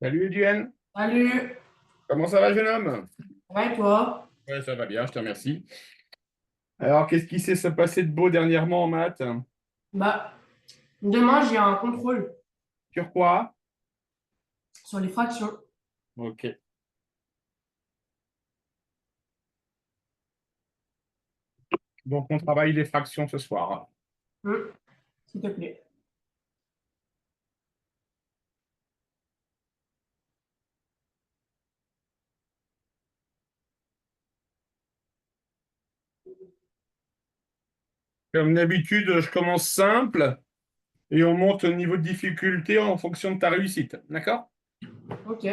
Salut Edienne, Salut, comment ça va jeune homme? ça va et toi? Ouais, ça va bien, je te remercie. Alors, qu'est-ce qui s'est se passé de beau dernièrement en maths? Bah, demain j'ai un contrôle Sur quoi? sur les fractions. Ok. Donc, on travaille les fractions ce soir. Hmm, s'il te plaît. Comme d'habitude, je commence simple et on monte au niveau de difficulté en fonction de ta réussite. D'accord? Ok.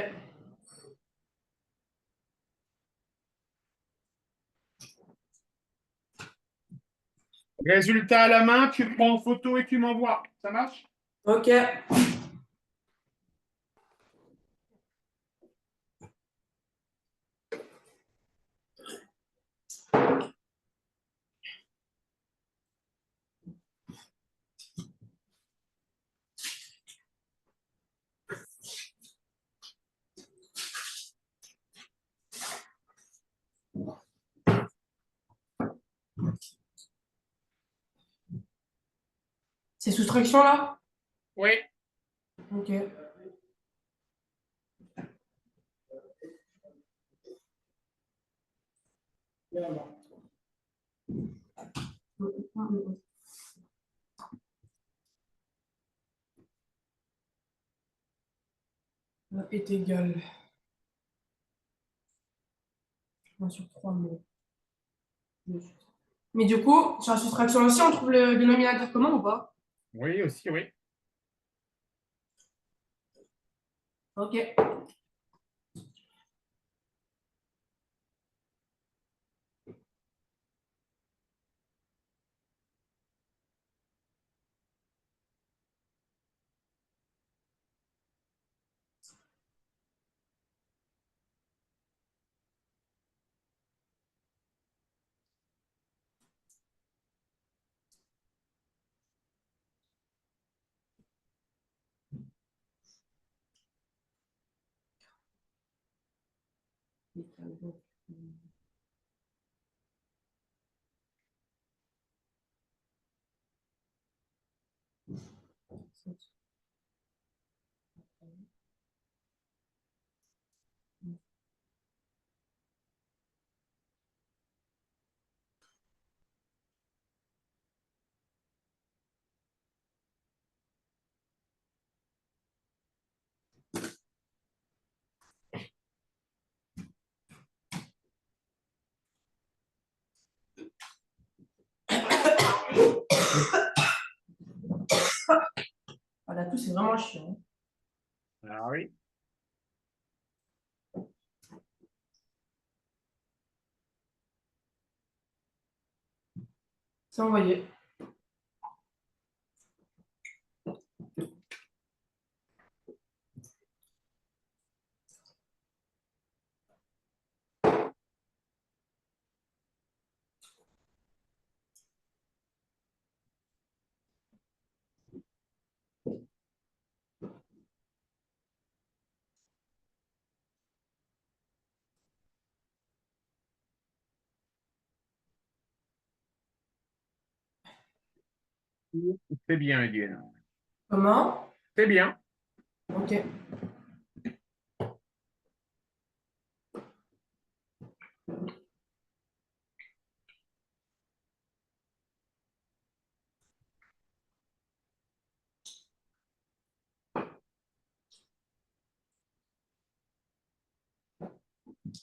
Résultat à la main, tu prends en photo et tu m'envoies. Ça marche? Ok. C'est soustraction là? Oui. Ok. Est égal 1 sur 3 mais... Mais du coup, sur la soustraction aussi, on trouve le dénominateur commun ou pas? Oui, aussi, oui. Ok. Voilà, tout c'est vraiment chiant. Ah oui. C'est envoyé. C'est bien, Edienne. Comment? C'est bien. Ok.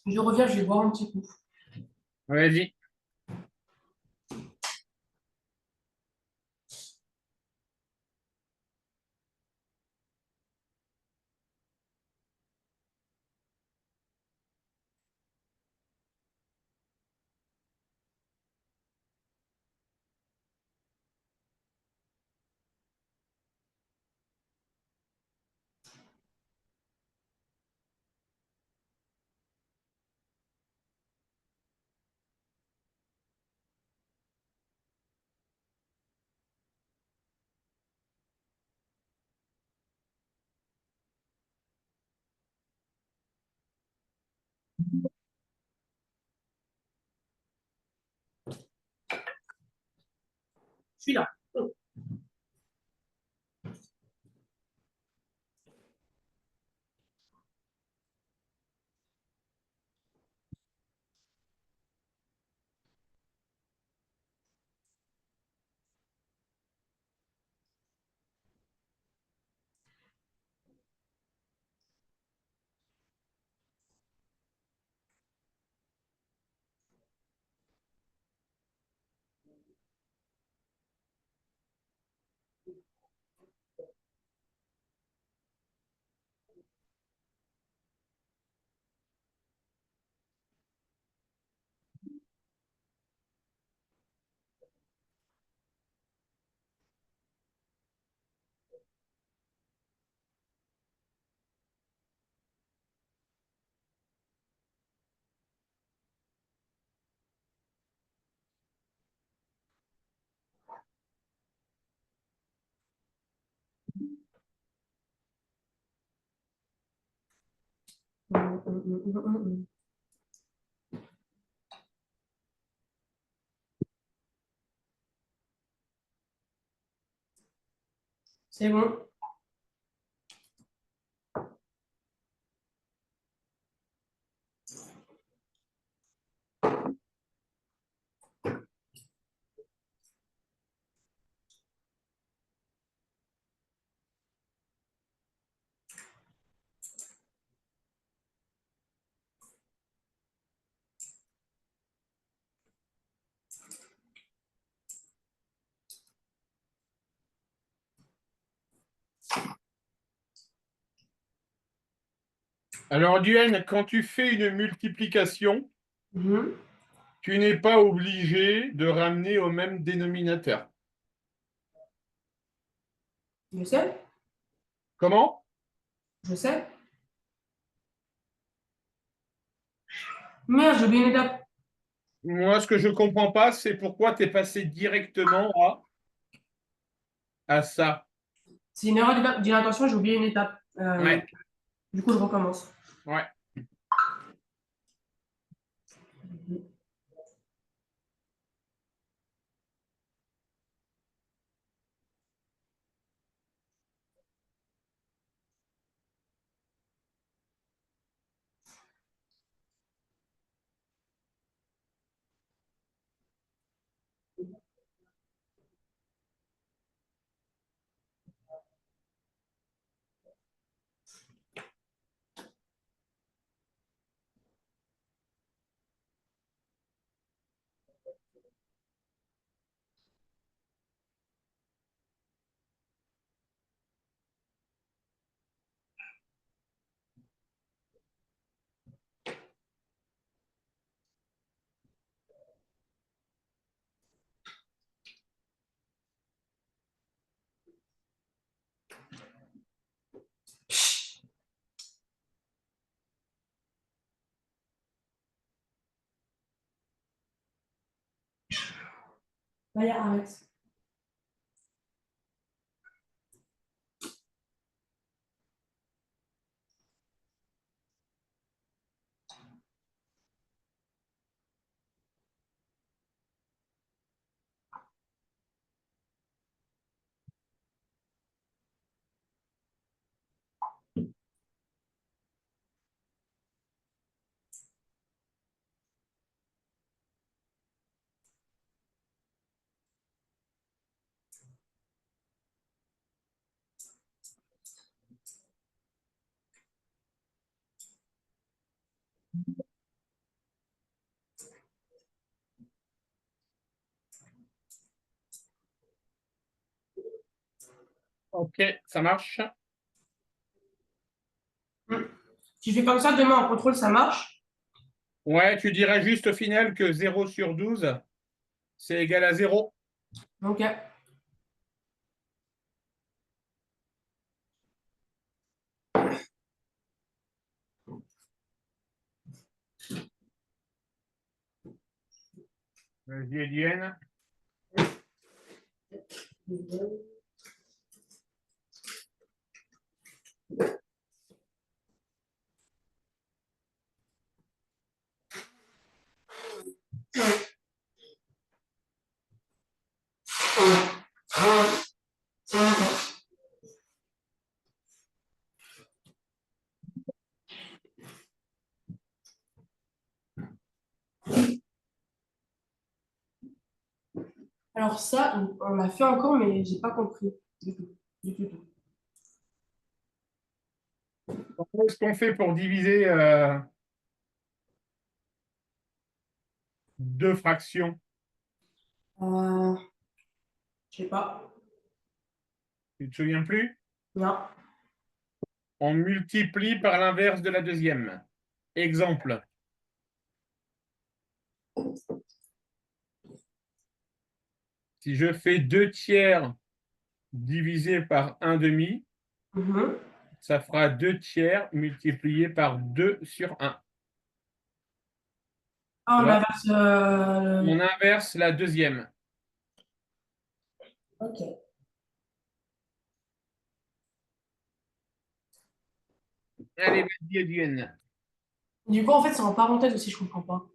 Je reviens, je vais boire un petit coup. Vas-y. suis là. C'est bon. Alors, Duane, quand tu fais une multiplication, Mhm. tu n'es pas obligé de ramener au même dénominateur. Je sais. Comment? Je sais. Merde, j'ai oublié une étape. Moi, ce que je ne comprends pas, c'est pourquoi tu es passé directement à ça. C'est une erreur d'inattention, j'ai oublié une étape. Ouais, Du coup, je recommence. ouais. Là, arrête. Ok, ça marche. Si je fais comme ça, demain en contrôle, ça marche. Ouais, tu dirais juste au final que 0/12, c'est égal à 0. Ok. Vas-y, Eliane. Alors ça, on l'a fait encore, mais j'ai pas compris du tout. Du tout, tout. Comment est-ce qu'on fait pour diviser deux fractions? Euh, je sais pas. Tu te souviens plus? Non. On multiplie par l'inverse de la deuxième. Exemple, si je fais 2 tiers divisé par un demi, Mhm. ça fera 2 tiers multiplié par 2 sur un. Ah, Tu on vois? inverse. On inverse la deuxième. Ok. Allez, vas-y, Edienne. Du coup, en fait, c'est en parenthèse aussi, je comprends pas.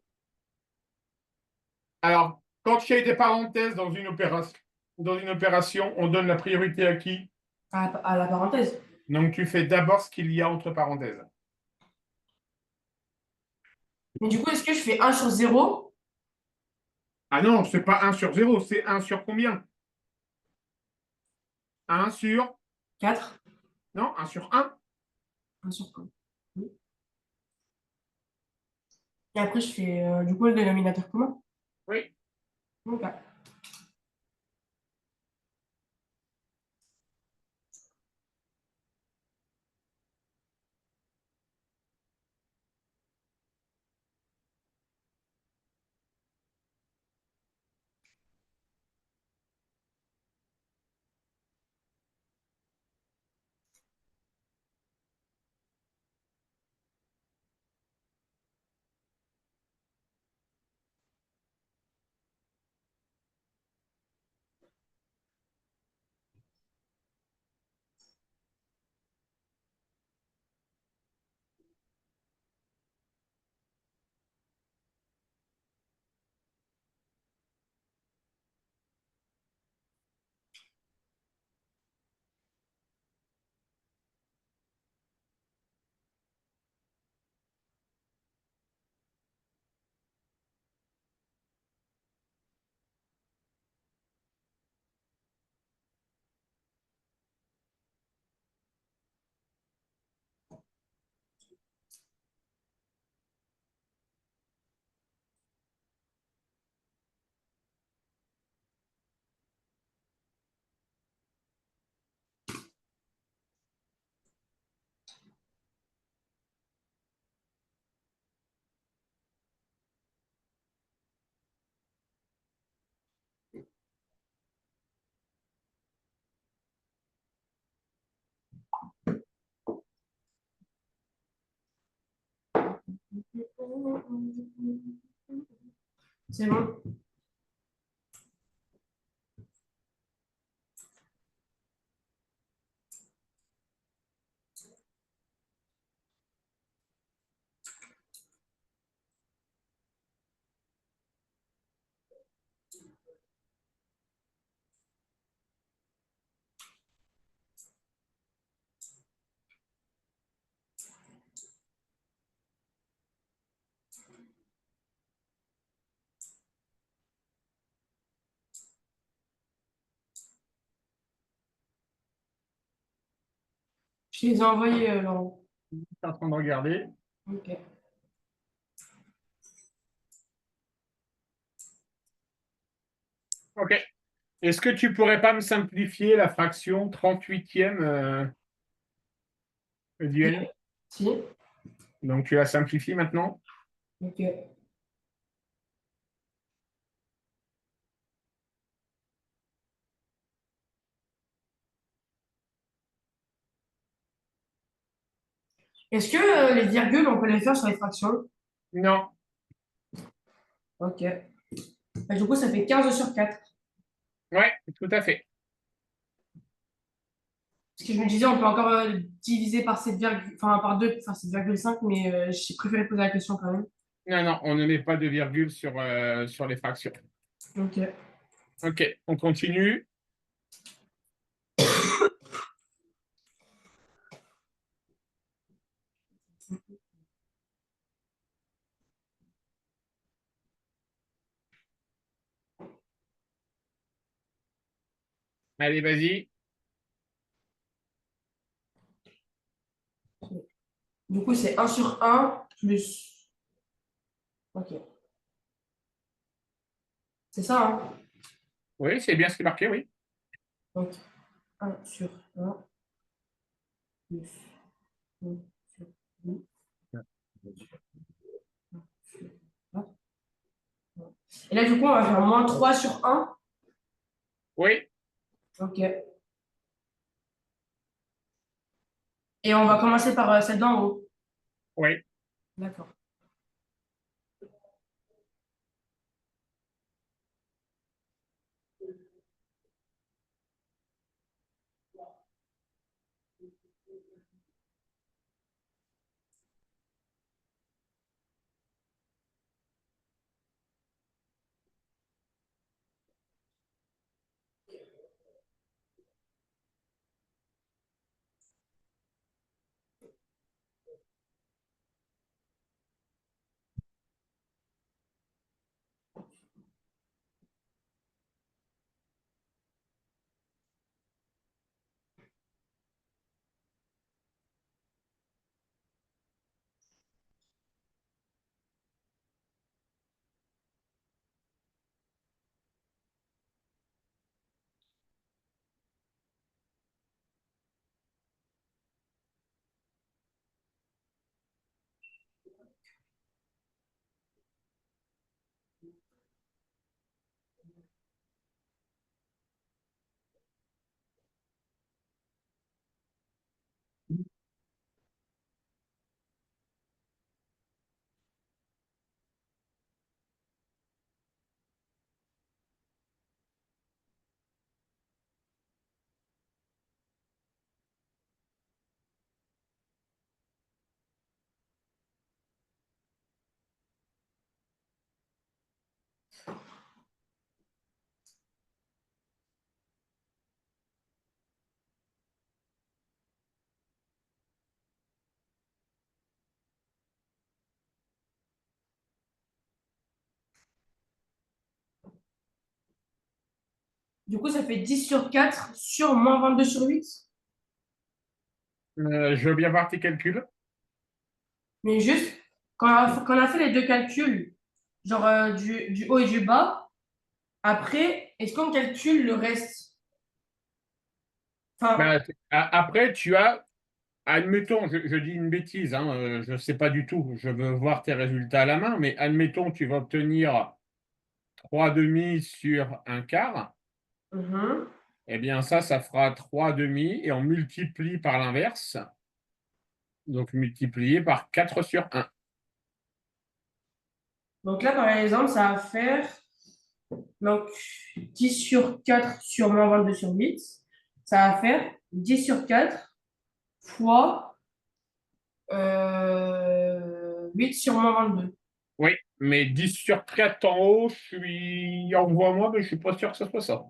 Alors, quand il y a des parenthèses dans une opération, on donne la priorité à qui? À la parenthèse. Donc, tu fais d'abord ce qu'il y a entre parenthèses. Mais du coup, est-ce que je fais 1/0? Ah non, c'est pas un sur zéro, c'est un sur combien? Un sur... 4. Non, un sur un. 1/1. Et après, je fais du coup le dénominateur commun. Oui. Ok. C'est bon. Je les ai envoyés, Laurent. Je suis en train de regarder. Ok. OK. Est-ce que tu pourrais pas me simplifier la fraction 38e duel? Si. Donc, tu la simplifies maintenant? Ok. Est-ce que les virgules, on peut les faire sur les fractions? Non. Ok. Bah, du coup, ça fait 15/4. Ouais, tout à fait. Parce que je me disais, on peut encore diviser par 7, enfin par 2, enfin 7,5, mais j'ai préféré poser la question quand même. Non, non, on ne met pas de virgule sur les fractions. Ok. OK, on continue. Allez, vas-y. Du coup, c'est 1/1 plus. Ok. C'est ça, hein? Oui, c'est bien ce qui est marqué, oui. Donc, 1/1 plus 1/2 sur 1. Et là, du coup, on va faire -3/1. Oui, Ok. Et on va commencer par celle d'en haut. oui. D'accord. Du coup, ça fait 10/4 sur -22/8. Je veux bien voir tes calculs. Mais juste, quand on a fait les deux calculs, genre du haut et du bas, après, est-ce qu'on calcule le reste? Enfin, Ben, après, tu as, admettons, je dis une bêtise, hein, je ne sais pas du tout, je veux voir tes résultats à la main, mais admettons, tu vas obtenir 3 demi sur un quart. mhm. Eh bien, ça fera 3 demi et on multiplie par l'inverse. Donc, multiplié par 4 sur un. Donc là, par exemple, ça va faire donc, 10/4 sur -22/8. Ça va faire 10/4 fois 8/-22. Oui, mais 10 sur 4 en haut, je suis. Envoie-moi, mais je suis pas sûr que ce soit ça.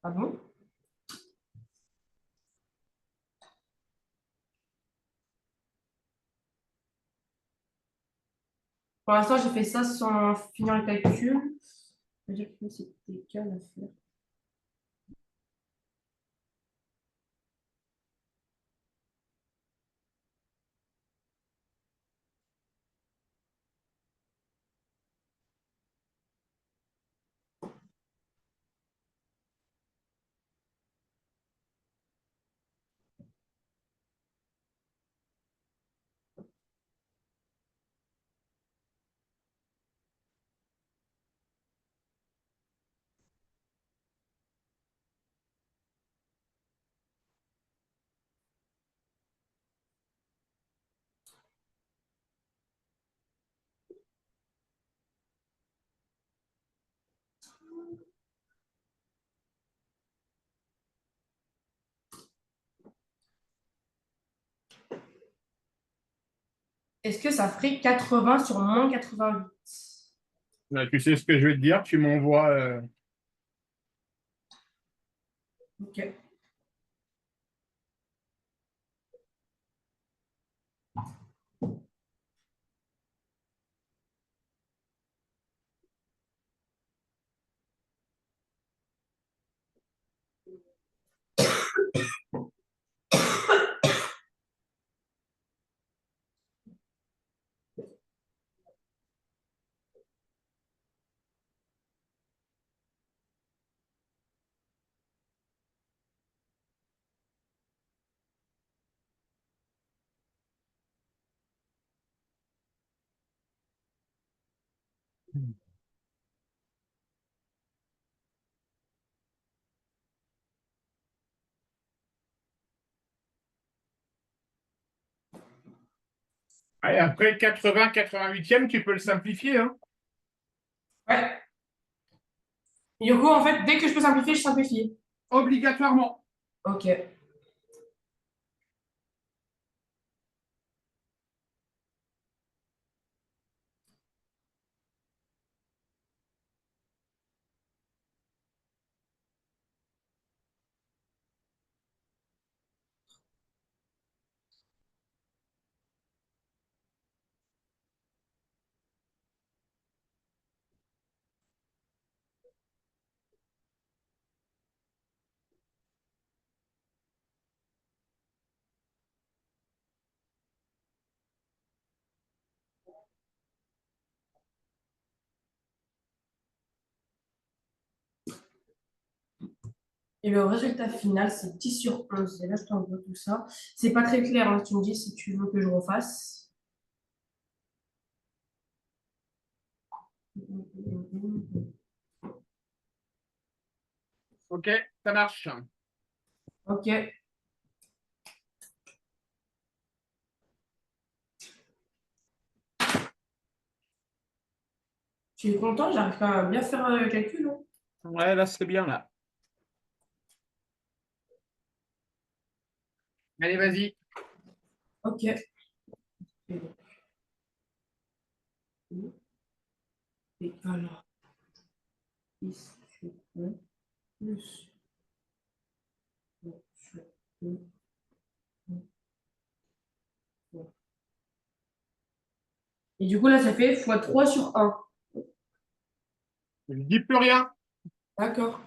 Ah bon? Pour l'instant, j'ai fait ça sans finir le calcul. Je veux dire que c'était égal à faire. Est-ce que ça ferait 80 sur -88? Là, tu sais ce que je vais te dire, tu m'envoies. Ok. Et après 80-88e, tu peux le simplifier, hein. Ouais. Et du coup, en fait, dès que je peux simplifier, je simplifie. Obligatoirement. Ok. Et le résultat final, c'est 10 sur 11. Et là, je t'envoie tout ça. C'est pas très clair, hein. Tu me dis si tu veux que je refasse. Ok, ça marche. Ok. Tu es content? J'arrive quand même à bien faire le calcul, hein. Ouais, là, c'est bien, là. Allez, vas-y. Ok. Et alors, 10 sur 1 plus 1 sur 2. Et du coup, là, ça fait fois 3 sur 1. Je dis plus rien. D'accord.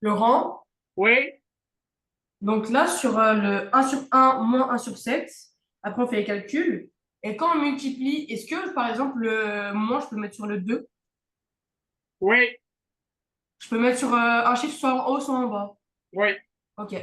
Laurent, Oui. donc là, sur le 1 sur 1 moins 1 sur 7, après on fait les calculs. Et quand on multiplie, est-ce que par exemple le moins, je peux le mettre sur le 2? Oui. Je peux mettre sur un chiffre soit en haut, soit en bas. Oui. Ok.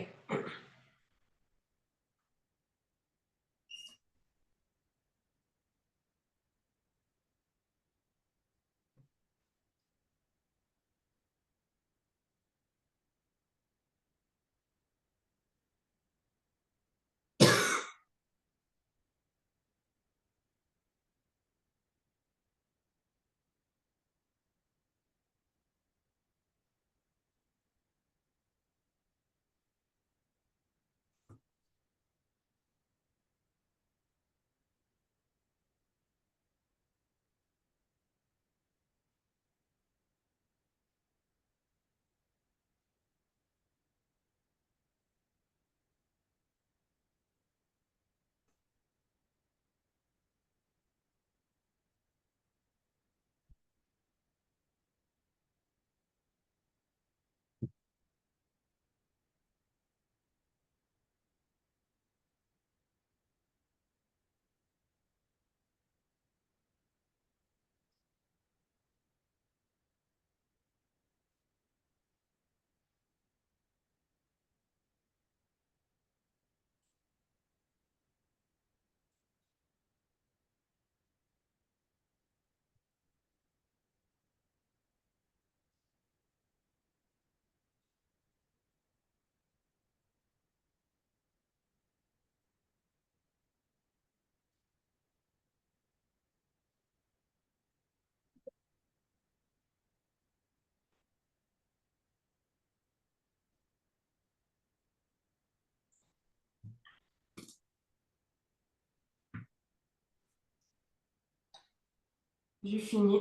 J'ai fini.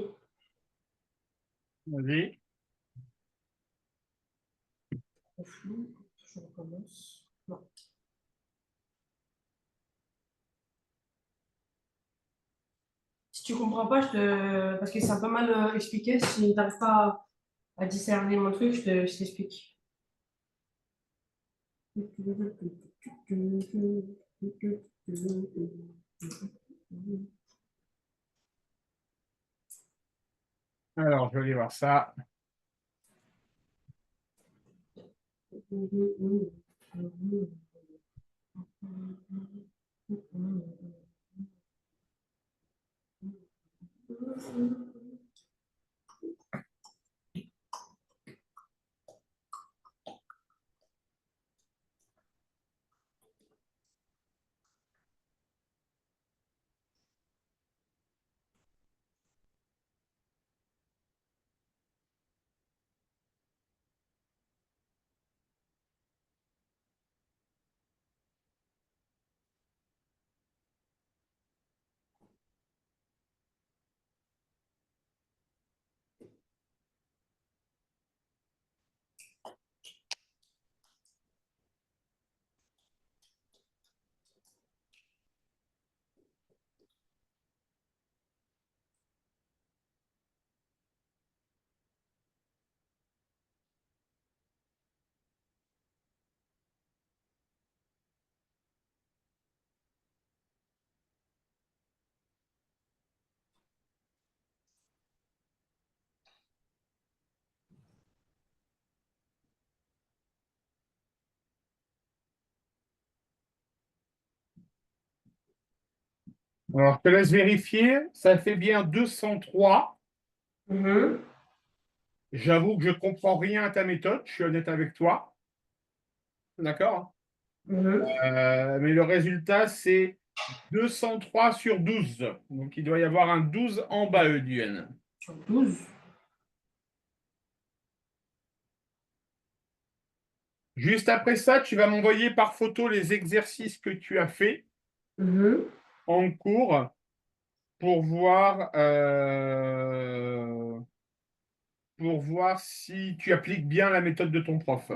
Vas-y. Trop flou. Je recommence. Non. Si tu comprends pas, parce que c'est un peu mal expliqué, si tu n'arrives pas à discerner mon truc, je t'explique. Alors, je vais aller voir ça. Alors, je te laisse vérifier. Ça fait bien 203. Mhm, J'avoue que je ne comprends rien à ta méthode. Je suis honnête avec toi. D'accord? mhm. Mais le résultat, c'est 203 sur 12. Donc, il doit y avoir un 12 en bas, Eudienne. Sur 12. Juste après ça, tu vas m'envoyer par photo les exercices que tu as fait Mhm. en cours pour voir si tu appliques bien la méthode de ton prof.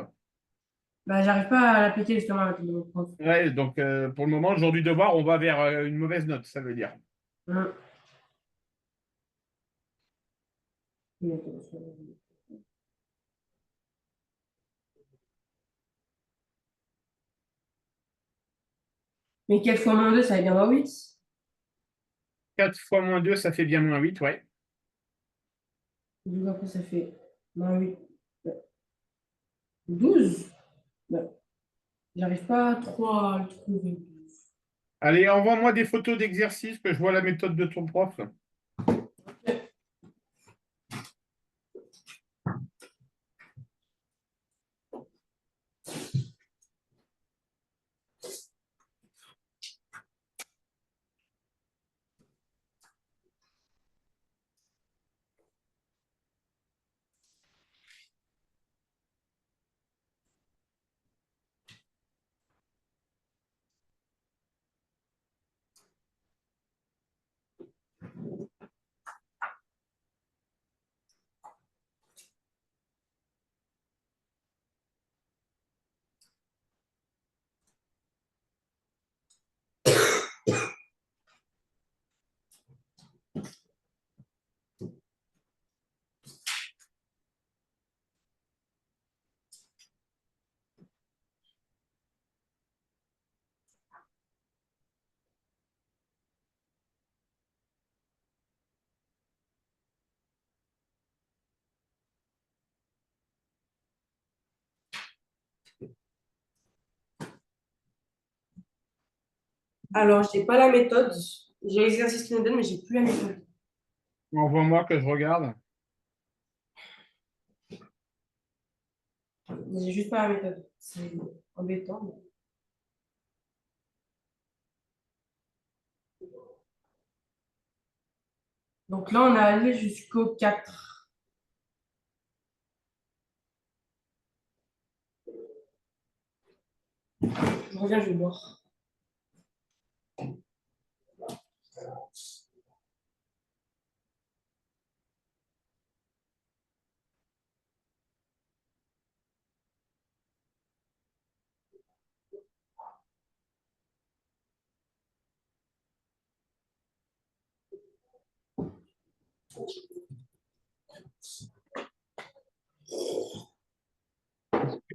Bah, j'arrive pas à l'appliquer justement avec le prof. Ouais, donc pour le moment, aujourd'hui devoir, on va vers une mauvaise note, ça veut dire. Mhm. Mais 4 fois moins 2 ça va bien avoir 8. 4 fois -2, ça fait bien -8, ouais. Donc après, ça fait moins 8. 12. Ben, j'arrive pas trop à le trouver. Allez, envoie-moi des photos d'exercices que je vois la méthode de ton prof. Alors, j'ai pas la méthode. J'ai l'exercice qui nous donne, mais j'ai plus la méthode. Envoie-moi que je regarde. J'ai juste pas la méthode. C'est embêtant. Donc là, on est allé jusqu'au 4. Je reviens, je vais boire.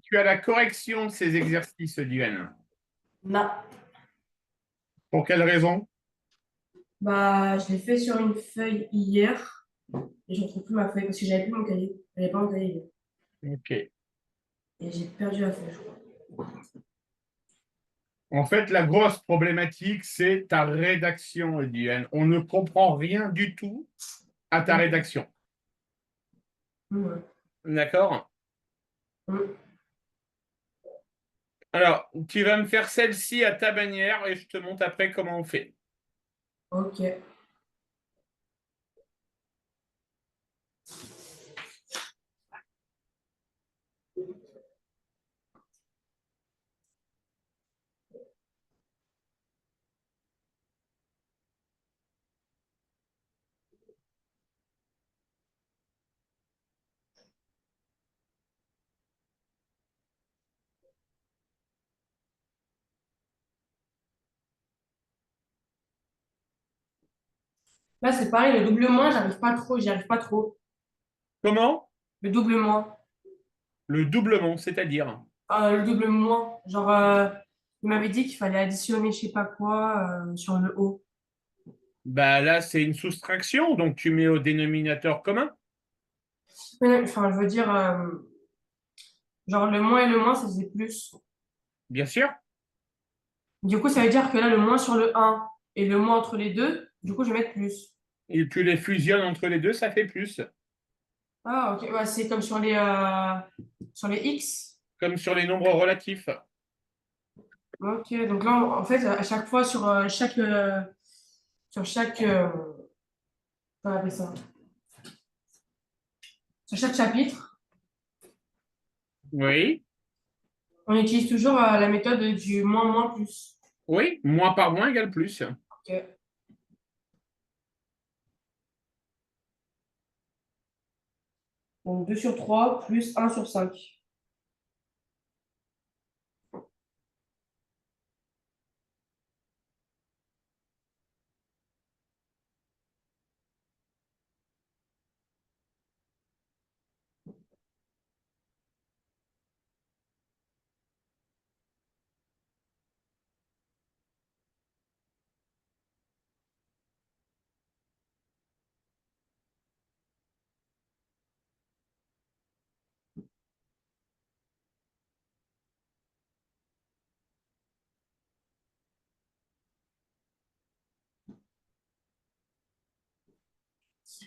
Tu as la correction de ces exercices, Diane. Non. Pour quelle raison? Bah, je l'ai fait sur une feuille hier et je ne retrouve plus ma feuille parce que j'avais plus mon cahier. J'avais pas mon cahier Ok. et j'ai perdu la feuille, je crois. En fait, la grosse problématique, c'est ta rédaction, Diane. On ne comprend rien du tout à ta Ok. rédaction. Ouais. D'accord? Mm. Alors, tu vas me faire celle-ci à ta bannière et je te montre après comment on fait. Ok. Là, c'est pareil, le double moins, j'arrive pas trop, j'y arrive pas trop. Comment? Le double moins. Le doublement, c'est-à-dire. Le double moins. Genre, il m'avait dit qu'il fallait additionner je sais pas quoi sur le haut. Bah là, c'est une soustraction, donc tu mets au dénominateur commun. Mais non, enfin, je veux dire, genre le moins et le moins, ça faisait plus. Bien sûr. Du coup, ça veut dire que là, le moins sur le un et le moins entre les deux, du coup, je vais mettre plus. Et tu les fusionnes entre les deux, ça fait plus. Ah, ok. Ouais, c'est comme sur les X. Comme sur les nombres relatifs. Ok. Donc là, en fait, à chaque fois, sur chaque, comment on appelle ça? Sur chaque chapitre, Oui. on utilise toujours la méthode du moins, moins, plus. Oui. Moins par moins égale plus. Ok. Donc 2 sur 3 plus 1 sur 5.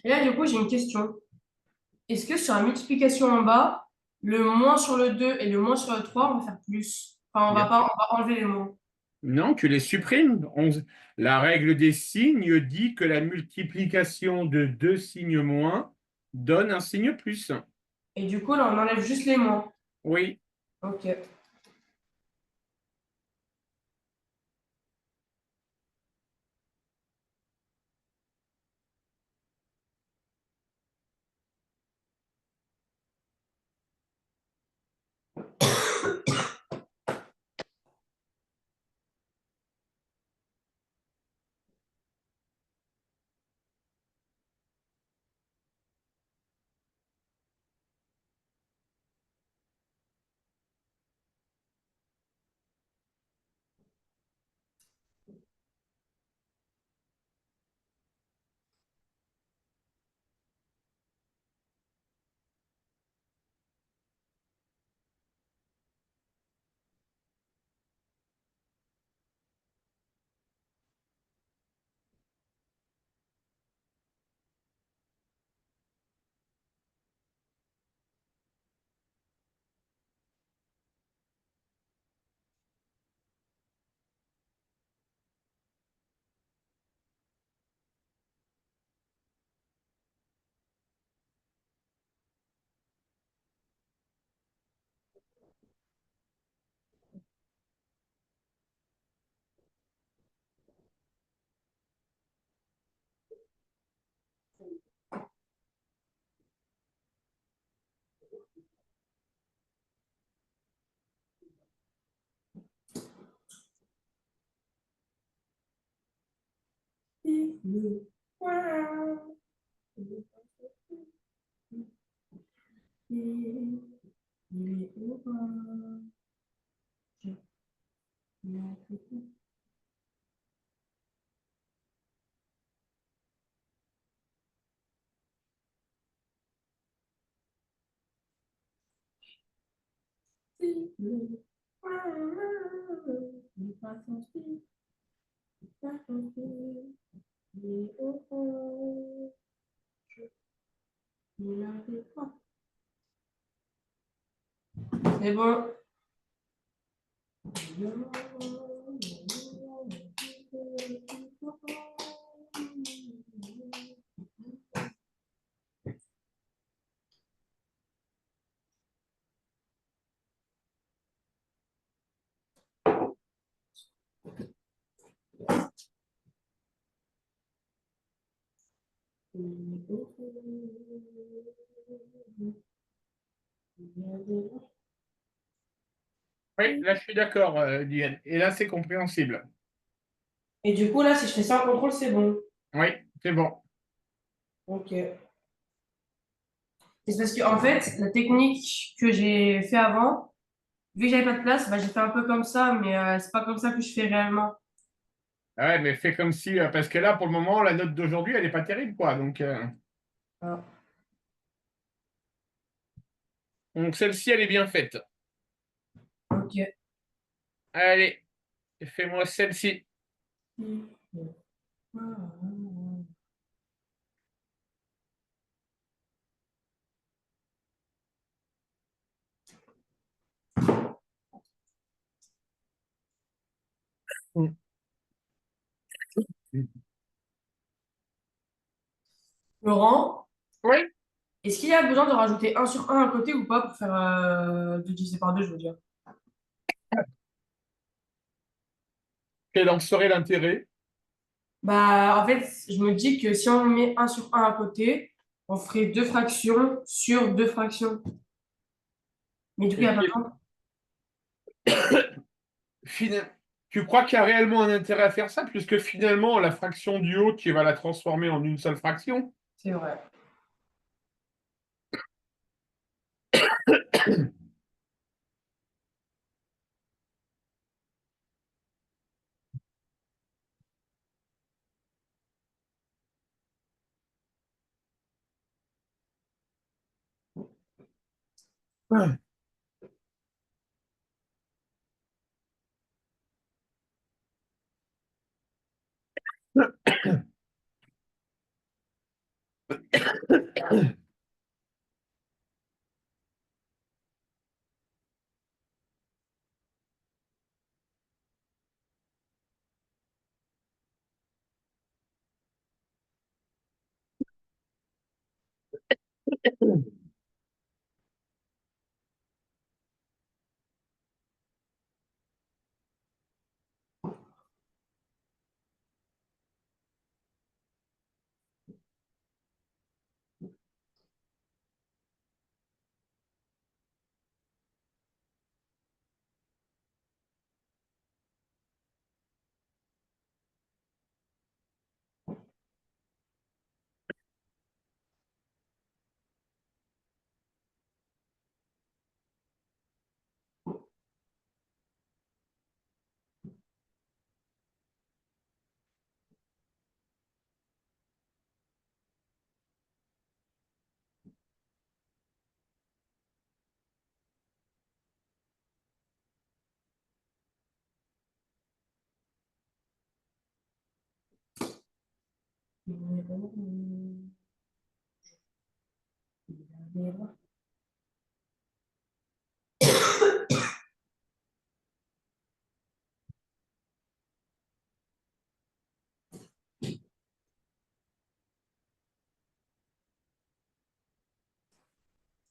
Et là, du coup, j'ai une question. Est-ce que sur la multiplication en bas, le moins sur le 2 et le moins sur le 3, on va faire plus? Enfin, Bien on sûr. va enlever les moins. Non, tu les supprimes. La règle des signes dit que la multiplication de deux signes moins donne un signe plus. Et du coup, là, on enlève juste les moins. Oui. Ok. C'est bon. Oui, là je suis d'accord, Diane. Et là c'est compréhensible. Et du coup, là, si je fais ça en contrôle, c'est bon. Oui, c'est bon. Ok. C'est parce que, en fait, la technique que j'ai fait avant, vu que j'avais pas de place, bah, j'ai fait un peu comme ça, mais c'est pas comme ça que je fais réellement. Ah ouais, mais fais comme si, parce que là pour le moment, la note d'aujourd'hui, elle n'est pas terrible, quoi. Ah, Donc celle-ci, elle est bien faite. ok. Allez, fais-moi celle-ci. Laurent, Oui, est-ce qu'il y a besoin de rajouter un sur un à côté ou pas pour faire de diviser par deux, je veux dire? quel en serait l'intérêt? Bah, en fait, je me dis que si on met un sur un à côté, on ferait deux fractions sur deux fractions. Mais du coup, il n'y a pas besoin. Fina- Tu crois qu'il y a réellement un intérêt à faire ça, puisque finalement, la fraction du haut, tu vas la transformer en une seule fraction? C'est vrai.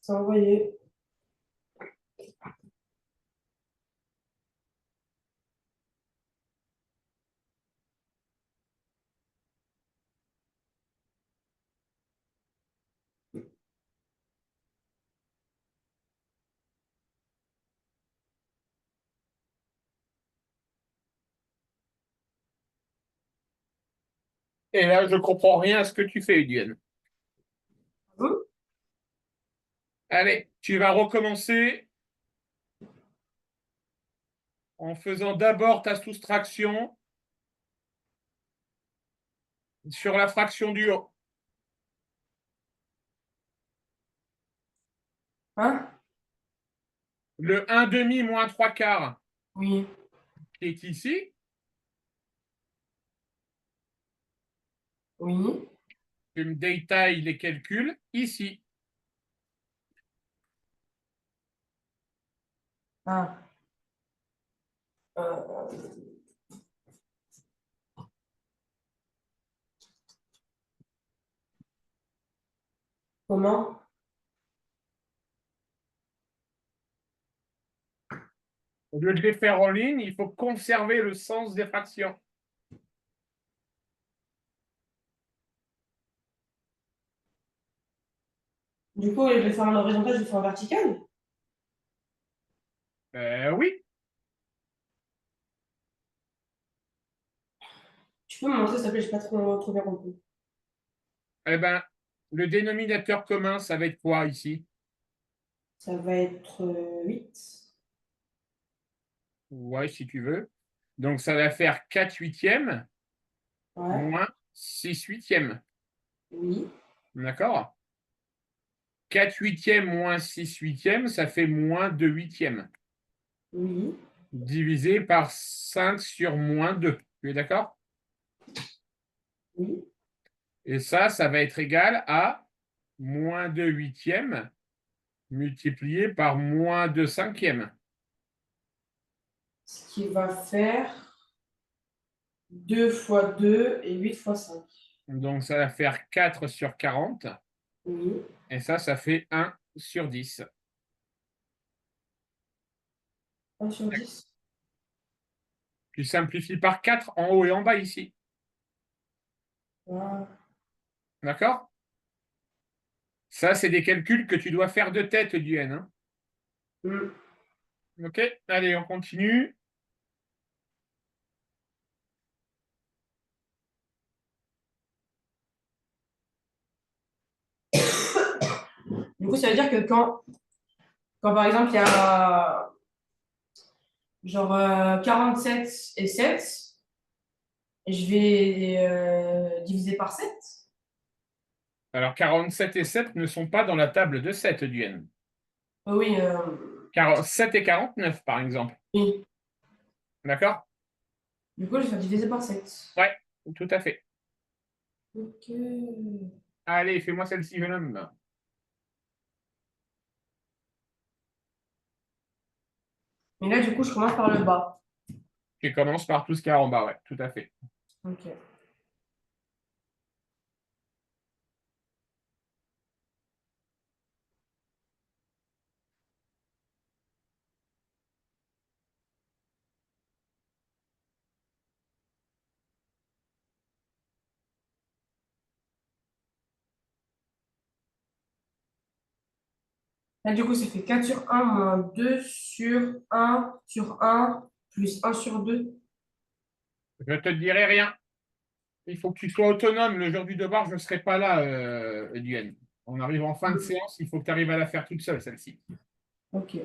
C'est envoyé. Et là, je comprends rien à ce que tu fais, Udienne. Allez, tu vas recommencer en faisant d'abord ta soustraction sur la fraction du haut. Hein? Le 1 demi moins 3 quarts Oui. qui est ici, Oui. tu me détailles les calculs ici. Ah. Euh, Comment? Au lieu de les faire en ligne, il faut conserver le sens des fractions. Du coup, au lieu de le faire en horizontal, je le fais en vertical? Oui. Tu peux me montrer, s'il te plaît, je n'ai pas trop bien compris. Eh ben, le dénominateur commun, ça va être quoi ici? Ça va être 8. Ouais, si tu veux. Donc, ça va faire 4 huitièmes Ouais. moins 6 huitièmes. Oui. D'accord? 4 huitièmes moins 6 huitièmes, ça fait moins 2 huitièmes. Oui. Divisé par 5 sur moins 2. Tu es d'accord? Oui. Et ça va être égal à moins 2 huitièmes multiplié par moins 2 cinquièmes. Ce qui va faire 2 fois 2 et 8 fois 5. Donc, ça va faire 4 sur 40. Oui. Et ça fait 1 sur 10. 1 sur 10. Tu simplifies par 4 en haut et en bas ici. Ah. D'accord? Ça, c'est des calculs que tu dois faire de tête, du N. Hein. Hmm. OK? Allez, on continue. Du coup, ça veut dire que quand par exemple, il y a genre 47 et 7, je vais diviser par 7. Alors, 47 et 7 ne sont pas dans la table de 7 du N. Oui, 7 et 49, par exemple. oui. D'accord? Du coup, je vais faire diviser par 7. Ouais, tout à fait. Ok. Allez, fais-moi celle-ci, jeune homme. Et là, du coup, je commence par le bas. Tu commences par tout ce qu'il y a en bas, ouais, tout à fait. Ok. Là, du coup, ça fait 4 sur un moins 2 sur un plus un sur deux. Je ne te dirai rien. Il faut que tu sois autonome. Le jour du devoir, je ne serai pas là, Eduane. On arrive en fin de séance, il faut que tu arrives à la faire toute seule, celle-ci. Ok.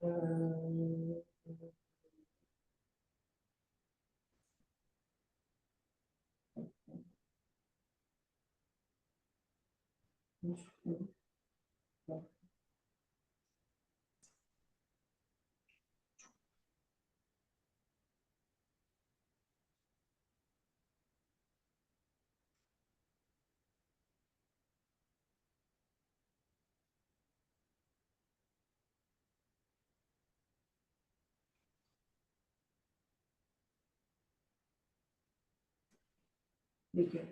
Euh, Nickel.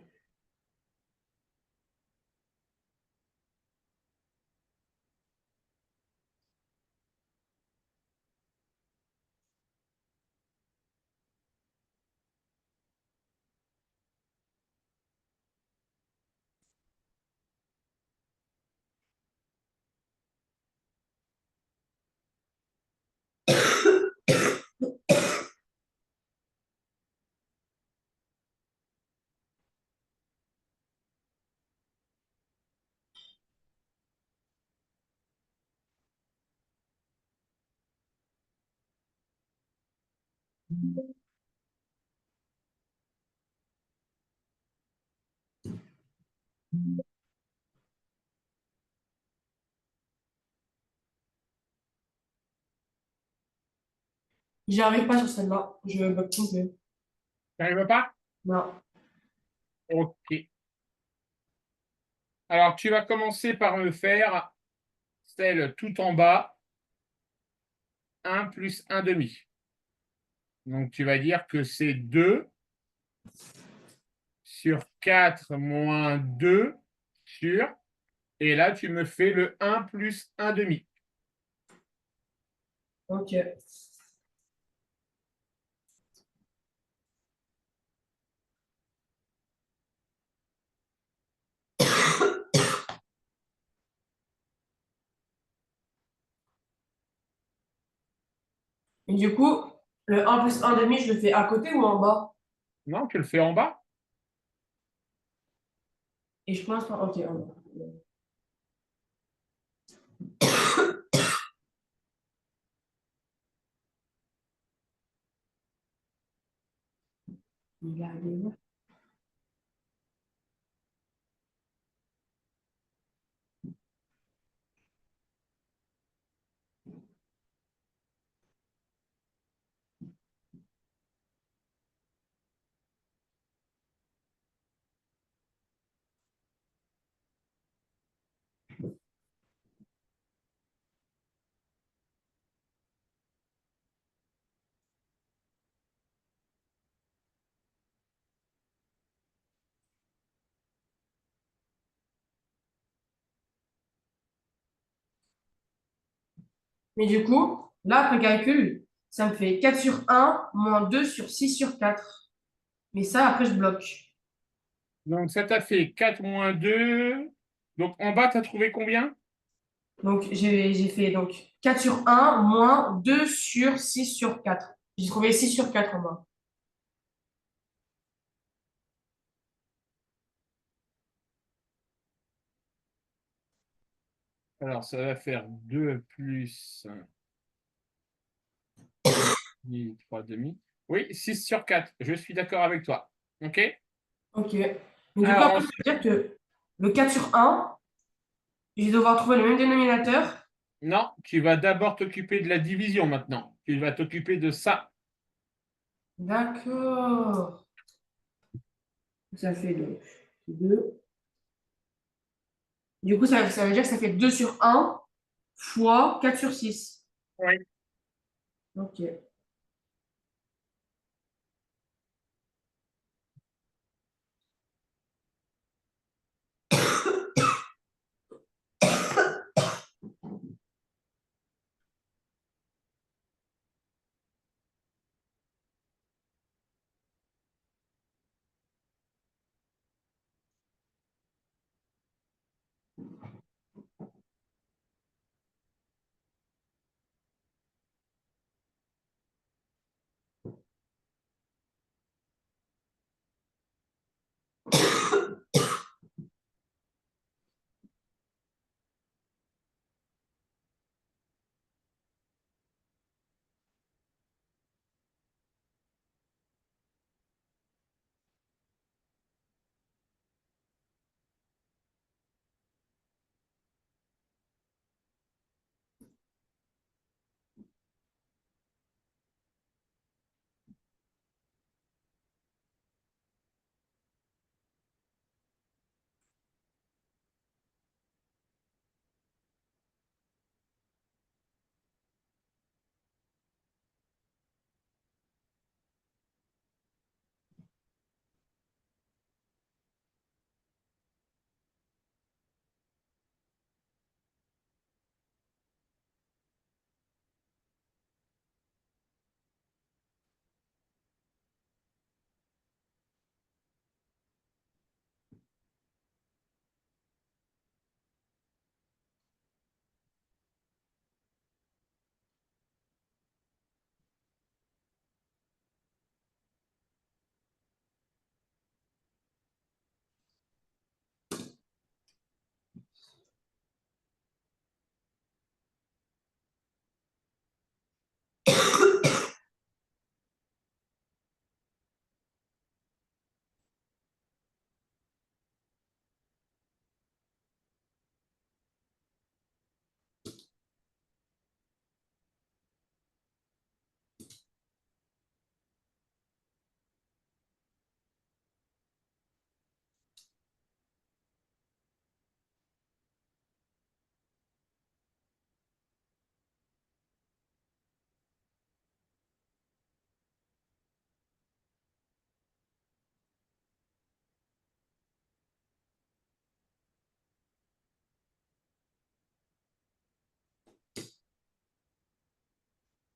J'y arrive pas sur celle-là. Je bug complet. Tu n'arrives pas? Non. Ok. Alors, tu vas commencer par me faire celle tout en bas, un plus un demi. Donc, tu vas dire que c'est 2 sur 4 moins 2 sur... Et là, tu me fais le un plus un demi. Ok. Et du coup, le un plus un demi, je le fais à côté ou en bas? Non, tu le fais en bas. Et je pense pas. Ok, en bas. Il a des- Mais du coup, là, après calcul, ça me fait 4 sur un moins 2 sur 6 sur 4. Mais ça, après, je bloque. Donc, ça t'a fait 4 moins 2. Donc, en bas, tu as trouvé combien? Donc, j'ai fait donc 4 sur un moins 2 sur 6 sur 4. J'ai trouvé 6 sur 4 en bas. Alors, ça va faire 2 plus 3 demi. Oui, 6 sur 4. Je suis d'accord avec toi. OK? Ok. Mais du coup, Alors, après, ça veut dire que le 4 sur un, je vais devoir trouver le même dénominateur. non, tu vas d'abord t'occuper de la division maintenant. Tu vas t'occuper de ça. D'accord. Ça fait donc 2. Du coup, ça veut dire que ça fait 2 sur un fois 4 sur 6. Oui. Ok.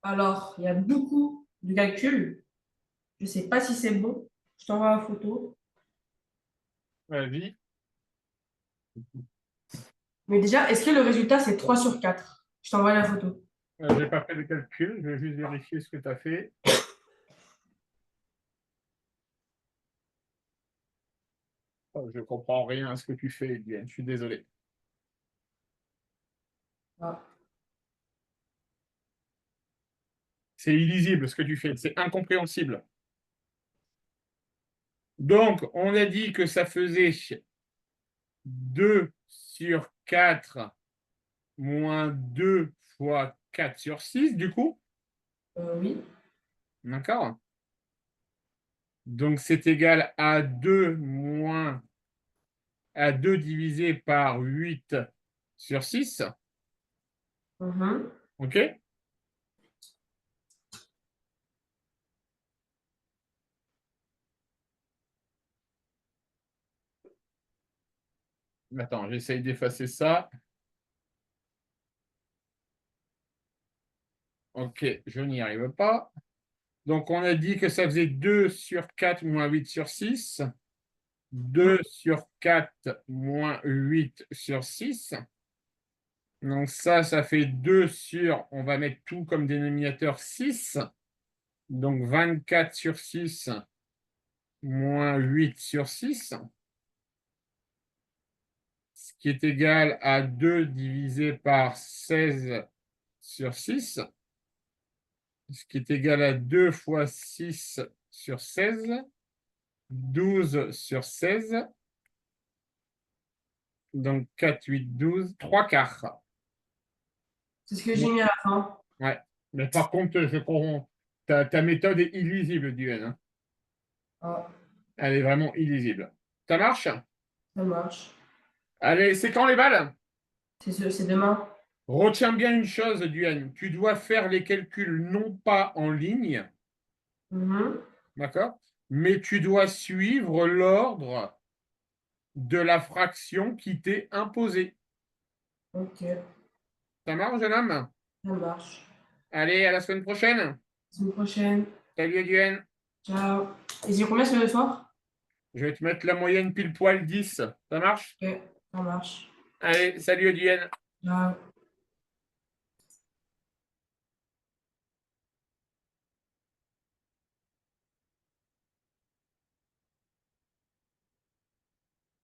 Alors, il y a beaucoup de calculs. Je ne sais pas si c'est bon. Je t'envoie la photo. Vas-y. Mais déjà, est-ce que le résultat, c'est 3 sur 4? Je t'envoie la photo. J'ai pas fait de calcul, je vais juste vérifier ce que tu as fait. Oh, je comprends rien à ce que tu fais, Ediane, je suis désolé. Ah. C'est illisible ce que tu fais, c'est incompréhensible. Donc, on a dit que ça faisait 2 sur 4 moins 2 fois 4 sur 6, du coup. Oui. D'accord? Donc, c'est égal à 2 moins à 2 divisé par 8 sur 6. Mhm. OK? Attends, j'essaye d'effacer ça. OK, je n'y arrive pas. Donc, on a dit que ça faisait 2 sur 4 moins 8 sur 6. 2 sur 4 moins 8 sur 6. Donc ça fait 2 sur, on va mettre tout comme dénominateur 6. Donc 24 sur 6 moins 8 sur 6. Ce qui est égal à 2 divisé par 16 sur 6. Ce qui est égal à 2 fois 6 sur 16. 12 sur 16. Donc 4, 8, 12, 3 quarts. C'est ce que j'ai mis à la fin. Ouais. Mais par contre, ta méthode est illisible, Duane, hein. Ah, Elle est vraiment illisible. Ça marche? ça marche. Allez, c'est quand les balles? C'est demain. Retiens bien une chose, Duane, tu dois faire les calculs non pas en ligne, Mhm. d'accord? Mais tu dois suivre l'ordre de la fraction qui t'est imposée. Ok, Ça marche, jeune homme? ça marche. Allez, à la semaine prochaine. À la semaine prochaine. Salut, Duane. Ciao. Et c'est combien ce soir? Je vais te mettre la moyenne pile poil 10. Ça marche? Ok, ça marche. Allez, salut, Duane. Ciao.